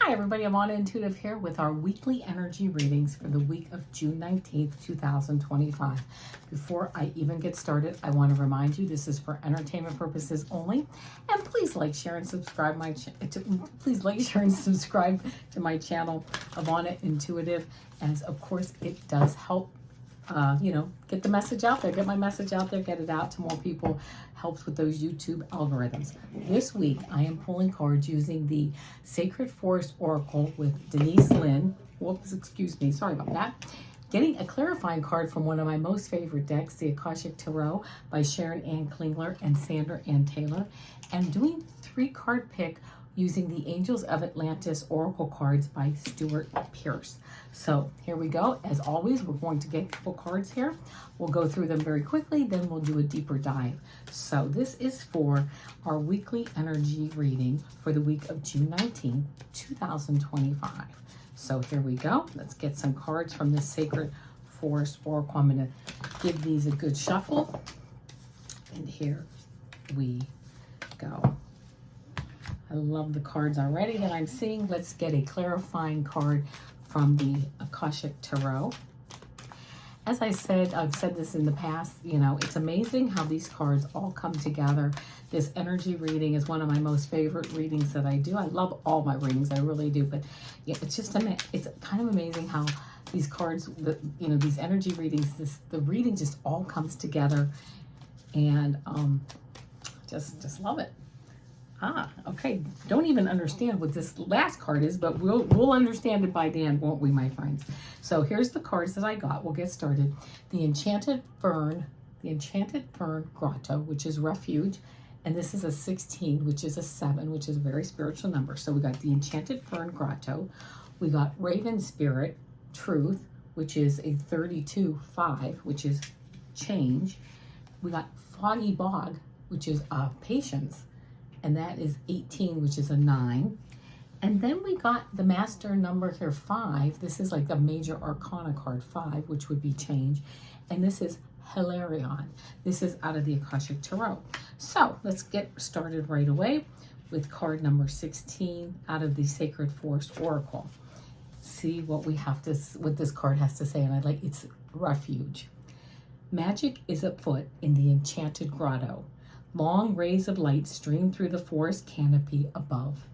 Hi everybody, Avana Intuitive here with our weekly energy readings for the week of June 19th, 2025. Before I even get started, I want to remind you this is for entertainment purposes only. And please like, share, and subscribe to my channel, Avana Intuitive, as of course it does help get the message out there, get my message out there, get it out to more people, helps with those YouTube algorithms. This week, I am pulling cards using the Sacred Forest Oracle with Denise, Linn. Whoops, excuse me, sorry about that. Getting a clarifying card from one of my most favorite decks, the Akashic Tarot by Sharon and Klingler and Sandra and Taylor, and doing 3-card pick using the Angels of Atlantis Oracle cards by Stewart, Pearce. So here we go. As always, we're going to get a couple cards here. We'll go through them very quickly, then we'll do a deeper dive. So this is for our weekly energy reading for the week of June 19th, 2025. So here we go. Let's get some cards from the Sacred Forest Oracle. I'm going to give these a good shuffle. And here we go. I love the cards already that I'm seeing. Let's get a clarifying card from the Akashic Tarot. As I said, I've said this in the past, it's amazing how these cards all come together. This energy reading is one of my most favorite readings that I do. I love all my readings, I really do, but yeah, it's kind of amazing how these cards, these energy readings, the reading just all comes together, and just love it. Okay. Don't even understand what this last card is, but we'll understand it by the end, won't we, my friends? So here's the cards that I got. We'll get started. The Enchanted Fern Grotto, which is refuge, and this is a 16, which is a 7, which is a very spiritual number. So we got the Enchanted Fern Grotto. We got Raven Spirit Truth, which is a 32-5, which is change. We got Foggy Bog, which is patience, and that is 18, which is a 9. And then we got the master number here, 5. This is like a major arcana card, 5, which would be change. And this is Hilarion. This is out of the Akashic Tarot. So let's get started right away with card number 16 out of the Sacred Forest Oracle. See what what this card has to say, and it's refuge. Magic is afoot in the enchanted grotto. Long rays of light stream through the forest canopy above.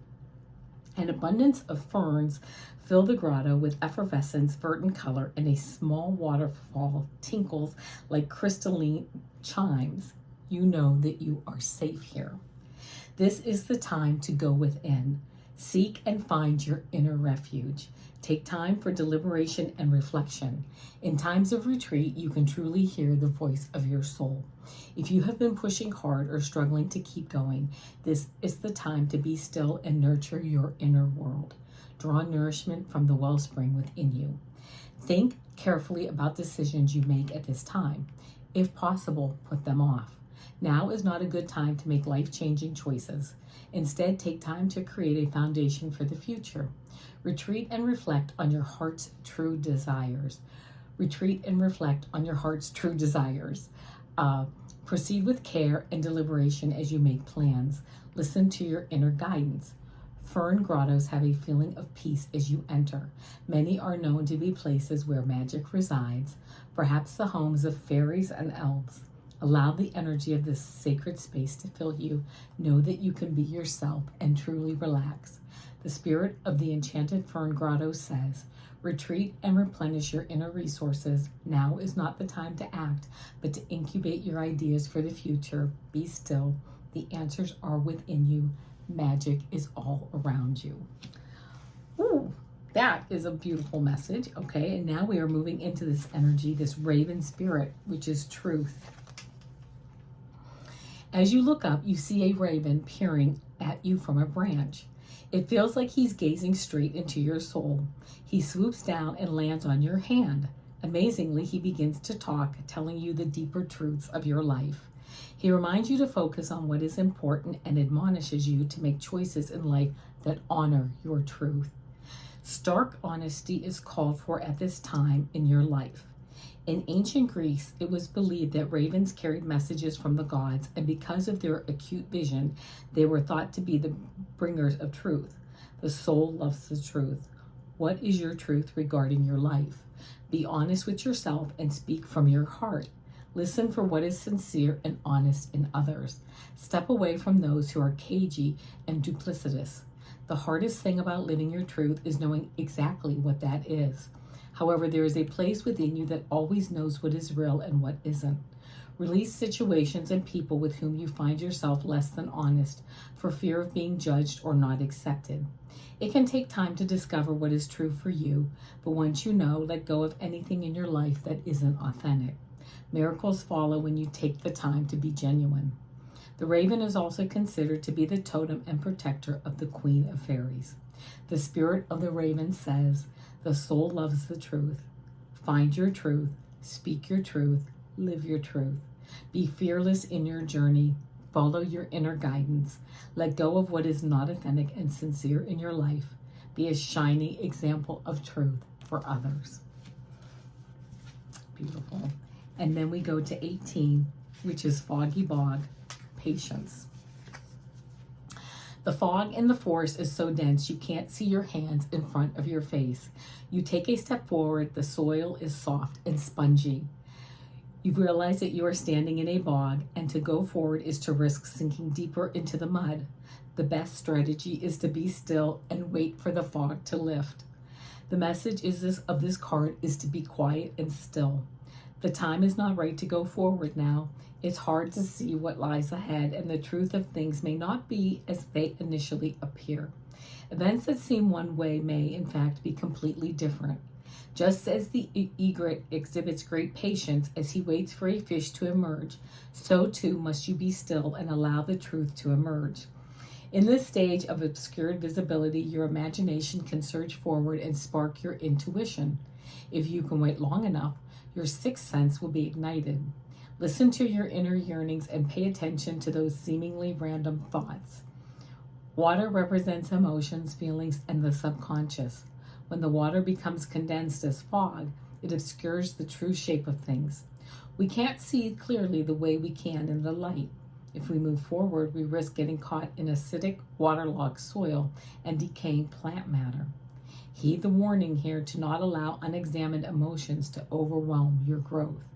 An abundance of ferns fill the grotto with effervescence, verdant color, and a small waterfall tinkles like crystalline chimes. You know that you are safe here. This is the time to go within. Seek and find your inner refuge. Take time for deliberation and reflection. In times of retreat, you can truly hear the voice of your soul. If you have been pushing hard or struggling to keep going, this is the time to be still and nurture your inner world. Draw nourishment from the wellspring within you. Think carefully about decisions you make at this time. If possible, put them off. Now is not a good time to make life-changing choices. Instead, take time to create a foundation for the future. Retreat and reflect on your heart's true desires. Retreat and reflect on your heart's true desires. Proceed with care and deliberation as you make plans. Listen to your inner guidance. Fern grottos have a feeling of peace as you enter. Many are known to be places where magic resides, perhaps the homes of fairies and elves. Allow the energy of this sacred space to fill you. Know that you can be yourself and truly relax. The spirit of the Enchanted Fern Grotto says, retreat and replenish your inner resources. Now is not the time to act, but to incubate your ideas for the future. Be still. The answers are within you. Magic is all around you. Ooh, that is a beautiful message. Okay, and now we are moving into this energy, this raven spirit, which is truth. As you look up, you see a raven peering at you from a branch. It feels like he's gazing straight into your soul. He swoops down and lands on your hand. Amazingly, he begins to talk, telling you the deeper truths of your life. He reminds you to focus on what is important and admonishes you to make choices in life that honor your truth. Stark honesty is called for at this time in your life. In ancient Greece, it was believed that ravens carried messages from the gods, and because of their acute vision, they were thought to be the bringers of truth. The soul loves the truth. What is your truth regarding your life? Be honest with yourself and speak from your heart. Listen for what is sincere and honest in others. Step away from those who are cagey and duplicitous. The hardest thing about living your truth is knowing exactly what that is. However, there is a place within you that always knows what is real and what isn't. Release situations and people with whom you find yourself less than honest for fear of being judged or not accepted. It can take time to discover what is true for you, but once you know, let go of anything in your life that isn't authentic. Miracles follow when you take the time to be genuine. The raven is also considered to be the totem and protector of the Queen of Fairies. The spirit of the raven says, the soul loves the truth. Find your truth, speak your truth, live your truth. Be fearless in your journey. Follow your inner guidance. Let go of what is not authentic and sincere in your life. Be a shining example of truth for others. Beautiful. And then we go to 18, which is foggy bog, patience. The fog in the forest is so dense you can't see your hands in front of your face. You take a step forward, the soil is soft and spongy. You realize that you are standing in a bog, and to go forward is to risk sinking deeper into the mud. The best strategy is to be still and wait for the fog to lift. The message of this card is to be quiet and still. The time is not right to go forward now. It's hard to see what lies ahead, and the truth of things may not be as they initially appear. Events that seem one way may, in fact, be completely different. Just as the egret exhibits great patience as he waits for a fish to emerge, so too must you be still and allow the truth to emerge. In this stage of obscured visibility, your imagination can surge forward and spark your intuition. If you can wait long enough, your sixth sense will be ignited. Listen to your inner yearnings and pay attention to those seemingly random thoughts. Water represents emotions, feelings, and the subconscious. When the water becomes condensed as fog, it obscures the true shape of things. We can't see clearly the way we can in the light. If we move forward, we risk getting caught in acidic, waterlogged soil and decaying plant matter. Heed the warning here to not allow unexamined emotions to overwhelm your growth.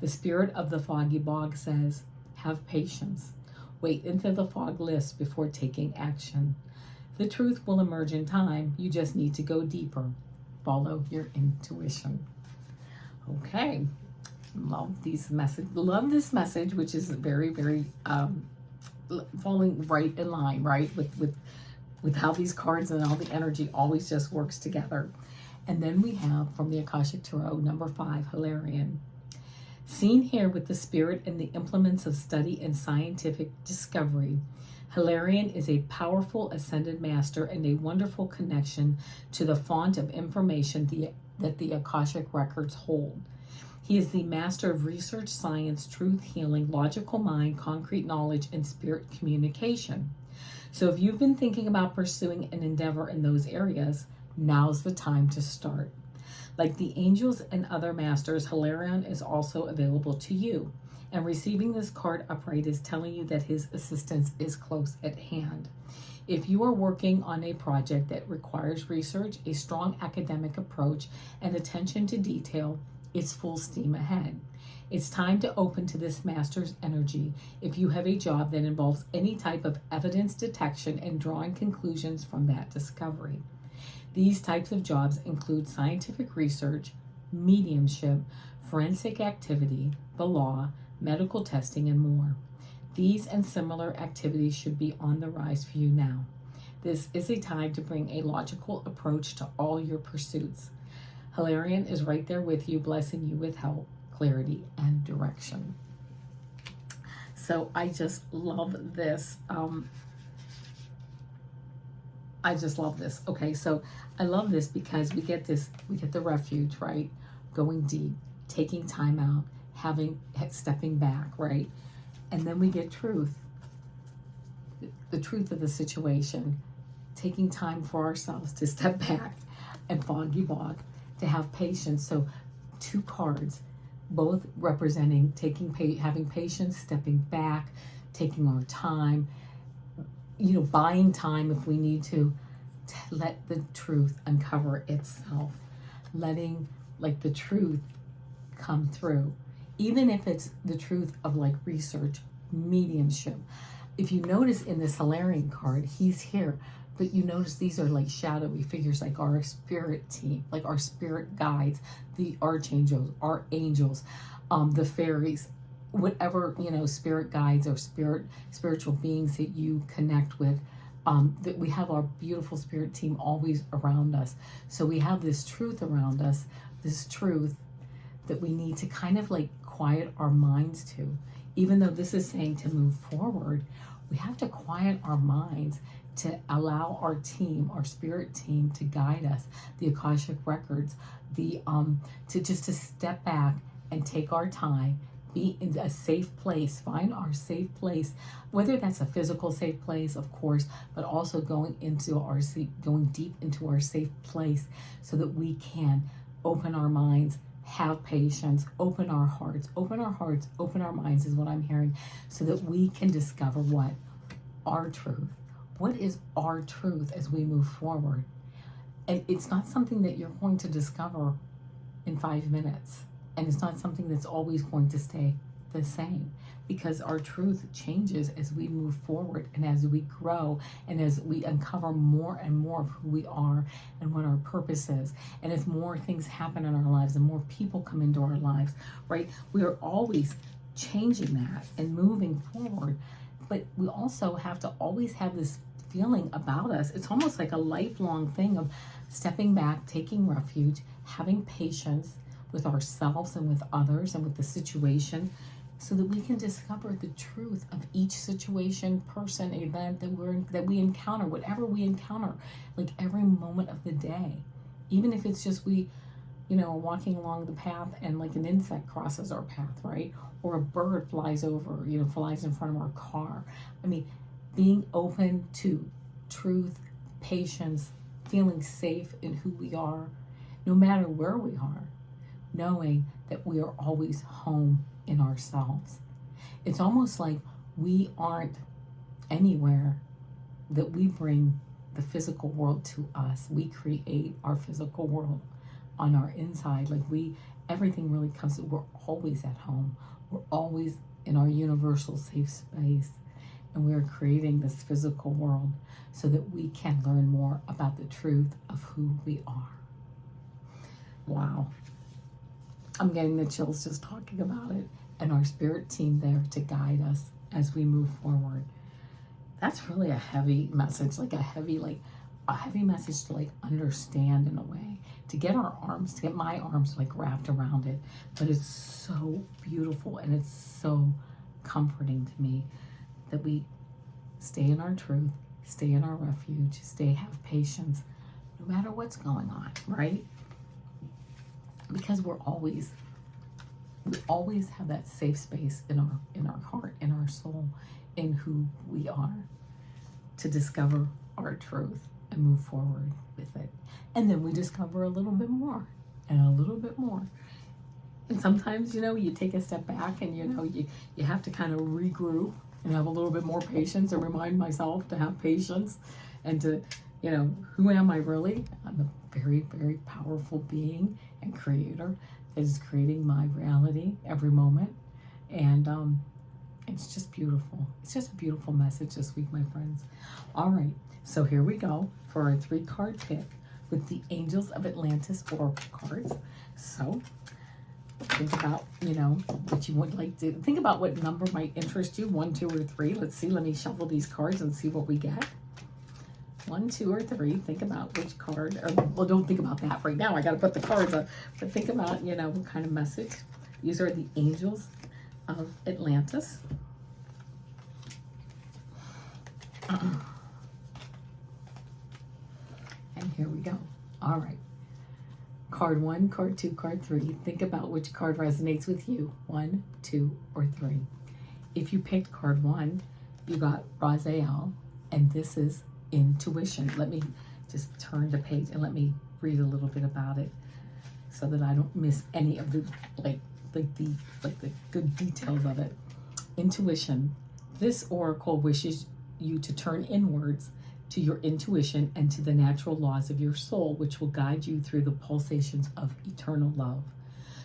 The spirit of the foggy bog says, have patience. Wait until the fog lifts before taking action. The truth will emerge in time. You just need to go deeper. Follow your intuition. Okay. Love this message, which is very, very falling right in line, right? With how these cards and all the energy always just works together. And then we have from the Akashic Tarot, number 5, Hilarion. Seen here with the spirit and the implements of study and scientific discovery, Hilarion is a powerful ascended master and a wonderful connection to the font of information that the Akashic records hold. He is the master of research, science, truth, healing, logical mind, concrete knowledge, and spirit communication. So if you've been thinking about pursuing an endeavor in those areas, now's the time to start. Like the angels and other masters, Hilarion is also available to you. And receiving this card upright is telling you that his assistance is close at hand. If you are working on a project that requires research, a strong academic approach, and attention to detail, it's full steam ahead. It's time to open to this master's energy if you have a job that involves any type of evidence detection and drawing conclusions from that discovery. These types of jobs include scientific research, mediumship, forensic activity, the law, medical testing, and more. These and similar activities should be on the rise for you now. This is a time to bring a logical approach to all your pursuits. Hilarion is right there with you, blessing you with help, clarity, and direction. So I just love this. I just love this. Okay, so I love this because we get the refuge, right? Going deep, taking time out, stepping back, right? And then we get truth, the truth of the situation, taking time for ourselves to step back, and foggy bog, to have patience. So 2 cards, both representing having patience, stepping back, taking our time, buying time if we need to, to let the truth uncover itself, letting like the truth come through, even if it's the truth of like research, mediumship. If you notice in this Hilarion card, he's here, but you notice these are like shadowy figures, like our spirit team, like our spirit guides, the archangels, our angels, the fairies, whatever, you know, spirit guides or spiritual beings that you connect with. That we have our beautiful spirit team always around us. So we have this truth around us, this truth that we need to kind of like quiet our minds to. Even though this is saying to move forward, we have to quiet our minds to allow our team, our spirit team, to guide us, the Akashic records, to step back and take our time, be in a safe place, find our safe place, whether that's a physical safe place, of course, but also going deep into our safe place so that we can open our minds, have patience, open our hearts, open our minds is what I'm hearing, so that we can discover what? Our truth. What is our truth as we move forward? And it's not something that you're going to discover in 5 minutes. And it's not something that's always going to stay the same, because our truth changes as we move forward and as we grow and as we uncover more and more of who we are and what our purpose is. And as more things happen in our lives and more people come into our lives, right? We are always changing that and moving forward. But we also have to always have this feeling about us. It's almost like a lifelong thing of stepping back, taking refuge, having patience with ourselves and with others and with the situation, so that we can discover the truth of each situation, person, event that we encounter, whatever we encounter, like every moment of the day. Even if it's just we, you know, walking along the path and like an insect crosses our path, right? Or a bird flies over, you know, flies in front of our car. I mean, being open to truth, patience, feeling safe in who we are, no matter where we are, knowing that we are always home in ourselves. It's almost like we aren't anywhere, that we bring the physical world to us. We create our physical world on our inside. Like everything really comes, we're always at home. We're always in our universal safe space. And we're creating this physical world so that we can learn more about the truth of who we are. Wow. I'm getting the chills just talking about it. And our spirit team there to guide us as we move forward. That's really a heavy message, like a heavy message to like understand in a way, to get my arms like wrapped around it. But it's so beautiful and it's so comforting to me that we stay in our truth, stay in our refuge, have patience, no matter what's going on, right? Because we always have that safe space in our heart, in our soul, in who we are, to discover our truth and move forward with it. And then we discover a little bit more and a little bit more. And sometimes, you know, you take a step back and, you know, you have to kind of regroup and have a little bit more patience, and remind myself to have patience and to, you know, who am I really? I'm a very, very powerful being and creator that is creating my reality every moment. And it's just beautiful. It's just a beautiful message this week, my friends. All right, so here we go for our 3-card pick with the Angels of Atlantis Oracle cards. So think about, you know, what you would like to, think about what number might interest you, 1, 2, or 3. Let's see, let me shuffle these cards and see what we get. 1, 2, or 3. Think about which card, well, don't think about that right now. I got to put the cards up, but think about, you know, what kind of message. These are the Angels of Atlantis. And here we go. All right. Card 1, card 2, card 3. Think about which card resonates with you. 1, 2, or 3. If you picked card 1, you got Raziel, and this is intuition. Let me just turn the page and let me read a little bit about it so that I don't miss any of the the good details of it. Intuition. This oracle wishes you to turn inwards, to your intuition and to the natural laws of your soul, which will guide you through the pulsations of eternal love.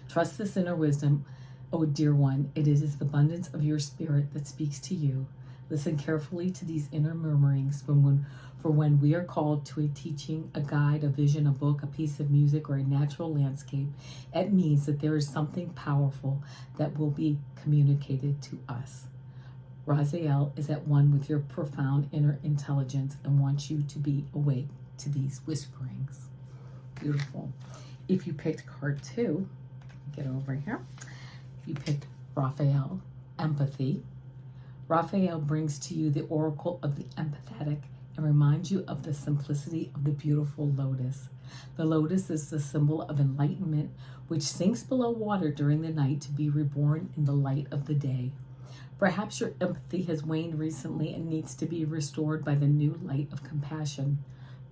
Trust this inner wisdom, O dear one. It is the abundance of your spirit that speaks to you. Listen carefully to these inner murmurings for when we are called to a teaching, a guide, a vision, a book, a piece of music, or a natural landscape. It means that there is something powerful that will be communicated to us. Raziel is at one with your profound inner intelligence and wants you to be awake to these whisperings. Beautiful. If you picked card 2, get over here. You picked Raphael, empathy. Raphael brings to you the oracle of the empathetic and reminds you of the simplicity of the beautiful lotus. The lotus is the symbol of enlightenment, which sinks below water during the night to be reborn in the light of the day. Perhaps your empathy has waned recently and needs to be restored by the new light of compassion.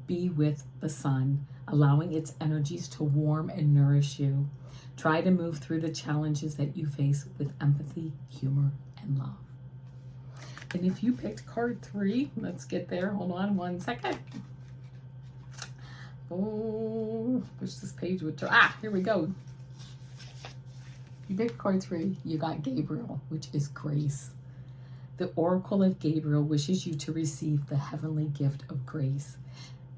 Be with the sun, allowing its energies to warm and nourish you. Try to move through the challenges that you face with empathy, humor, and love. And if you picked card 3, let's get there. Hold on one second. Oh, wish this page would turn. Here we go. You picked card 3, you got Gabriel, which is grace. The oracle of Gabriel wishes you to receive the heavenly gift of grace.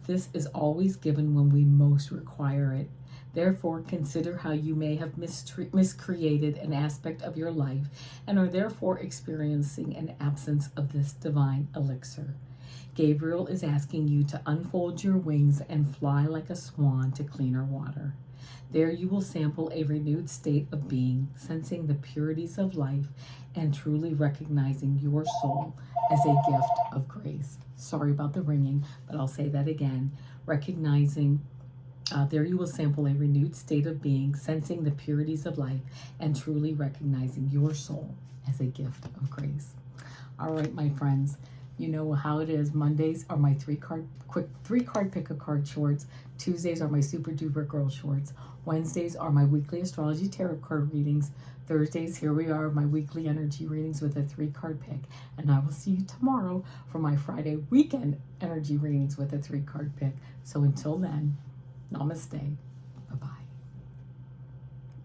This is always given when we most require it. Therefore, consider how you may have miscreated an aspect of your life and are therefore experiencing an absence of this divine elixir. Gabriel is asking you to unfold your wings and fly like a swan to cleaner water. There you will sample a renewed state of being, sensing the purities of life and truly recognizing your soul as a gift of grace. Sorry about the ringing, but I'll say that again. There you will sample a renewed state of being, sensing the purities of life, and truly recognizing your soul as a gift of grace. All right, my friends, you know how it is. Mondays are my three card pick a card shorts. Tuesdays are my super duper girl shorts. Wednesdays are my weekly astrology tarot card readings. Thursdays, here we are, my weekly energy readings with a 3-card pick. And I will see you tomorrow for my Friday weekend energy readings with a 3-card pick. So until then, namaste.